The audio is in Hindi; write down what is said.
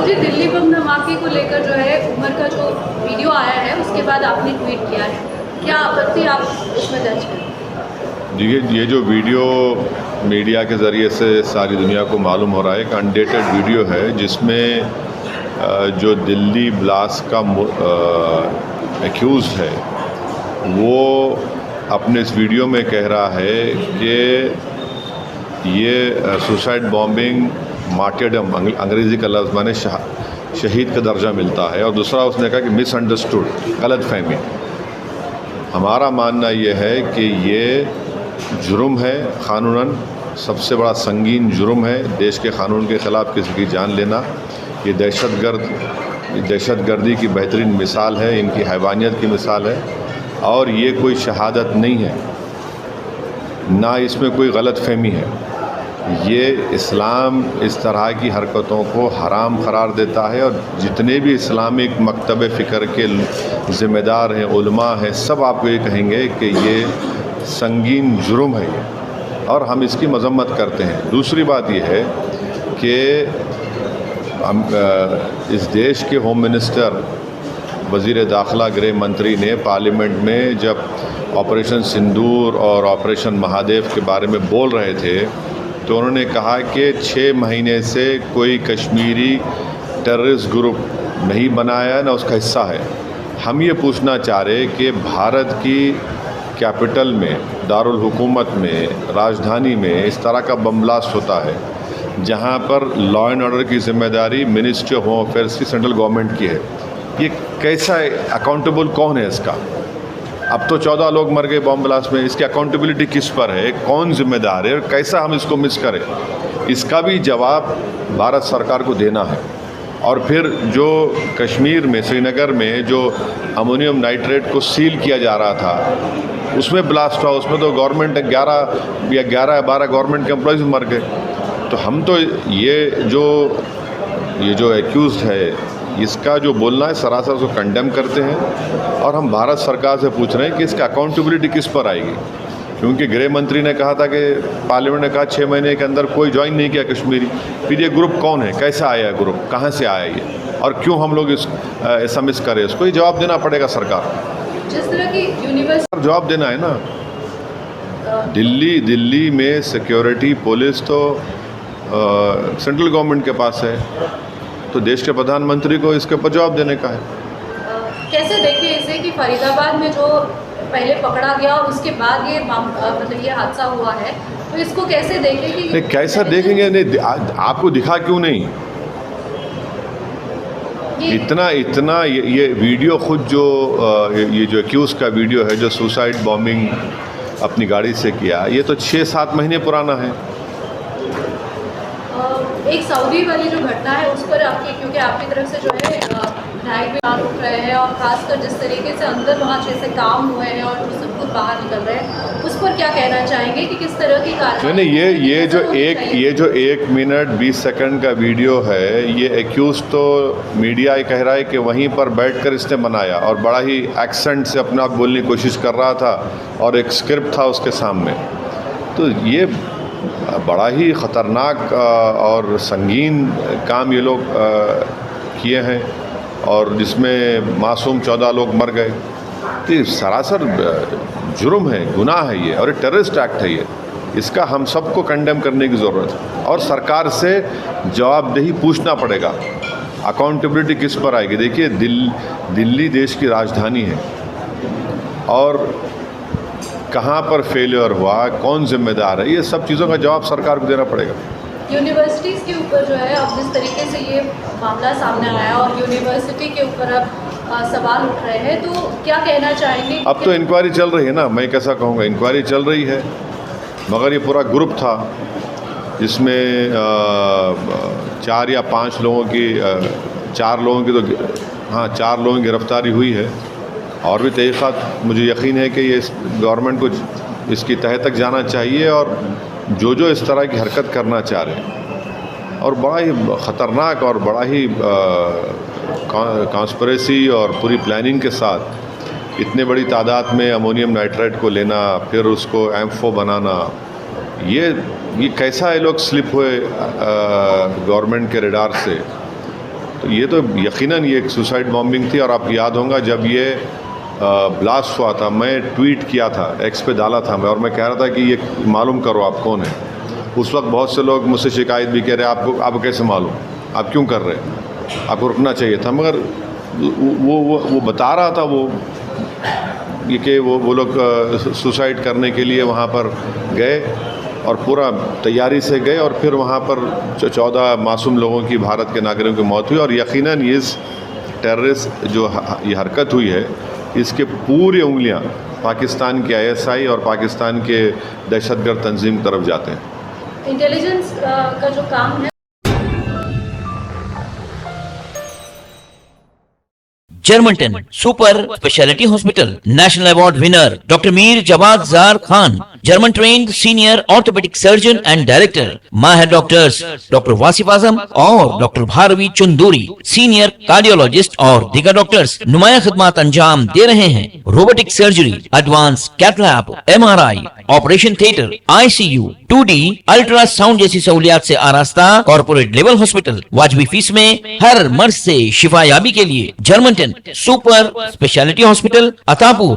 जी, दिल्ली बम धमाके को लेकर जो है उमर का जो वीडियो आया है उसके बाद आपने ट्वीट किया है, क्या आपत्ति आप उसमें दर्ज करें? देखिए, ये जो वीडियो मीडिया के ज़रिए से सारी दुनिया को मालूम हो रहा है, एक अनडेटेड वीडियो है जिसमें जो दिल्ली ब्लास्ट का एक्यूज़ है वो अपने इस वीडियो में कह रहा है कि ये सुसाइड बॉम्बिंग मार्टियरडम, अंग्रेज़ी का लफ्ज़ माने शहीद का दर्जा मिलता है। और दूसरा उसने कहा कि मिसअंडरस्टूड, गलतफहमी। हमारा मानना ये है कि ये जुर्म है, कानूनन सबसे बड़ा संगीन जुर्म है। देश के कानून के ख़िलाफ़ किसी की जान लेना, ये दहशतगर्दी की बेहतरीन मिसाल है, इनकी हैवानियत की मिसाल है। और ये कोई शहादत नहीं है, ना इसमें कोई गलतफहमी है। ये इस्लाम इस तरह की हरकतों को हराम करार देता है और जितने भी इस्लामिक मकतब फ़िक्र के ज़िम्मेदार हैं, उलमा हैं, सब आपको ये कहेंगे कि ये संगीन जुर्म है ये, और हम इसकी मज़म्मत करते हैं। दूसरी बात यह है कि इस देश के होम मिनिस्टर, वज़ीर दाखिला, गृह मंत्री ने पार्लियामेंट में जब ऑपरेशन सिंदूर और ऑपरेशन महादेव के बारे में बोल रहे थे तो उन्होंने कहा कि 6 महीने से कोई कश्मीरी टेररिस्ट ग्रुप नहीं बनाया है, ना उसका हिस्सा है। हम ये पूछना चाह रहे कि भारत की कैपिटल में, दारुल हुकूमत में, राजधानी में इस तरह का बम ब्लास्ट होता है जहाँ पर लॉ एंड ऑर्डर की ज़िम्मेदारी मिनिस्ट्री ऑफ होम अफेयर्स की, सेंट्रल गवर्नमेंट की है। ये कैसा है? अकाउंटेबल कौन है इसका? अब तो 14 लोग मर गए बॉम्ब ब्लास्ट में, इसकी अकाउंटेबिलिटी किस पर है? कौन जिम्मेदार है और कैसा हम इसको मिस करें? इसका भी जवाब भारत सरकार को देना है। और फिर जो कश्मीर में, श्रीनगर में जो अमोनियम नाइट्रेट को सील किया जा रहा था, उसमें ब्लास्ट हुआ, उसमें तो गवर्नमेंट 11 या 12 गवर्नमेंट के एम्प्लॉयज़ मर गए। तो हम तो ये जो एक्यूज़ है, इसका जो बोलना है सरासर उसको कंडेम करते हैं। और हम भारत सरकार से पूछ रहे हैं कि इसका अकाउंटेबिलिटी किस पर आएगी, क्योंकि गृह मंत्री ने कहा था कि पार्लियामेंट ने कहा 6 महीने के अंदर कोई ज्वाइन नहीं किया कश्मीरी। फिर ये ग्रुप कौन है, कैसे आया ग्रुप, कहाँ से आया ये, और क्यों हम लोग ऐसा मिस करें? इसको ही जवाब देना पड़ेगा सरकार। जिस तरह की यूनिवर्सिटी जवाब देना है ना। दिल्ली में सिक्योरिटी, पुलिस तो सेंट्रल गवर्नमेंट के पास है, तो देश के प्रधानमंत्री को इसके ऊपर जवाब देने का है। कैसे देखिए इसे कि फरीदाबाद में जो पहले पकड़ा गया और उसके बाद ये मतलब ये हादसा हुआ है, तो इसको कैसे देखें कि नहीं, कैसा देखेंगे? नहीं, आपको दिखा क्यों नहीं? इतना ये वीडियो खुद जो ये जो एक्यूज़ का वीडियो है, जो सुसाइड बॉम्बिंग अपनी गाड़ी से किया, ये तो 6-7 महीने पुराना है। एक सऊदी वाली जो घटना है उस पर आपकी, क्योंकि आपकी तरफ से जो है विधायक भी उठ रहे हैं और खासकर जिस तरीके से अंदर वहाँ जैसे काम हुए हैं और सब कुछ बाहर निकल रहे हैं, उस पर क्या कहना चाहेंगे कि किस तरह की कार्रवाई? नहीं, ये जो 1 मिनट 20 सेकंड का वीडियो है, ये एक्यूज़ तो मीडिया ये कह रहा है कि वहीं पर बैठकर इसने बनाया और बड़ा ही एक्सेंट से अपने आप बोलने की कोशिश कर रहा था और एक स्क्रिप्ट था उसके सामने। तो ये बड़ा ही ख़तरनाक और संगीन काम ये लोग किए हैं, और जिसमें मासूम 14 लोग मर गए। तो ये सरासर जुर्म है, गुनाह है ये, और टेररिस्ट एक्ट है ये। इसका हम सबको कंडेम करने की ज़रूरत है और सरकार से जवाबदेही पूछना पड़ेगा। अकाउंटेबिलिटी किस पर आएगी? देखिए, दिल्ली देश की राजधानी है, और कहाँ पर फेलियर हुआ, कौन जिम्मेदार है, ये सब चीज़ों का जवाब सरकार को देना पड़ेगा। यूनिवर्सिटीज़ के ऊपर जो है अब जिस तरीके से ये मामला सामने आया और यूनिवर्सिटी के ऊपर अब सवाल उठ रहे हैं, तो क्या कहना चाहेंगे? अब तो इंक्वायरी चल रही है ना, मैं कैसा कहूँगा, इंक्वायरी चल रही है, मगर ये पूरा ग्रुप था जिसमें 4 या 5 लोगों की 4 लोगों की तो हाँ 4 लोगों की गिरफ्तारी हुई है। और भी तहक़ीक़ात, मुझे यकीन है कि ये गवर्नमेंट को इसकी तह तक जाना चाहिए, और जो इस तरह की हरकत करना चाह रहे हैं, और बड़ा ही ख़तरनाक और बड़ा ही कॉन्स्पिरेसी और पूरी प्लानिंग के साथ इतने बड़ी तादाद में अमोनियम नाइट्रेट को लेना, फिर उसको M4 बनाना, ये कैसा ये लोग स्लिप हुए गवर्नमेंट के रडार से। तो ये तो यकीनन ये एक सुसाइड बॉम्बिंग थी। और आपको याद होगा जब ये ब्लास्ट हुआ था, मैं ट्वीट किया था, एक्स पे डाला था मैं, और मैं कह रहा था कि ये मालूम करो आप कौन है। उस वक्त बहुत से लोग मुझसे शिकायत भी कह रहे आपको कैसे मालूम, आप क्यों कर रहे हैं, आपको रुकना चाहिए था। मगर वो बता रहा था वो ये कि वो लोग सुसाइड करने के लिए वहाँ पर गए और पूरा तैयारी से गए, और फिर वहाँ पर 14 मासूम लोगों की, भारत के नागरिकों की मौत हुई। और यकीनन इस टेररिस्ट जो ये हरकत हुई है, इसके पूरी उंगलियाँ पाकिस्तान के ISI और पाकिस्तान के दहशतगर्द तंजीम की तरफ जाते हैं। इंटेलिजेंस का जो काम है, जर्मनटन super speciality hospital, national award winner doctor Mir Jawad Zar Khan, German trained senior orthopaedic surgeon and director, माहिर डॉक्टर्स डॉक्टर वासिफ आजम और doctor Bharvi Chanduri, senior cardiologist और दीगर डॉक्टर्स नुमाया खिदमत अंजाम दे रहे हैं। Robotic surgery, advance cath lab, MRI, operation theatre, ICU, 2D ultrasound जैसी सहूलियात से आरास्ता कॉर्पोरेट लेवल हॉस्पिटल, वाजबी फीस में हर मर्ज से शिफायाबी के लिए Germanton super speciality hospital, Attapur.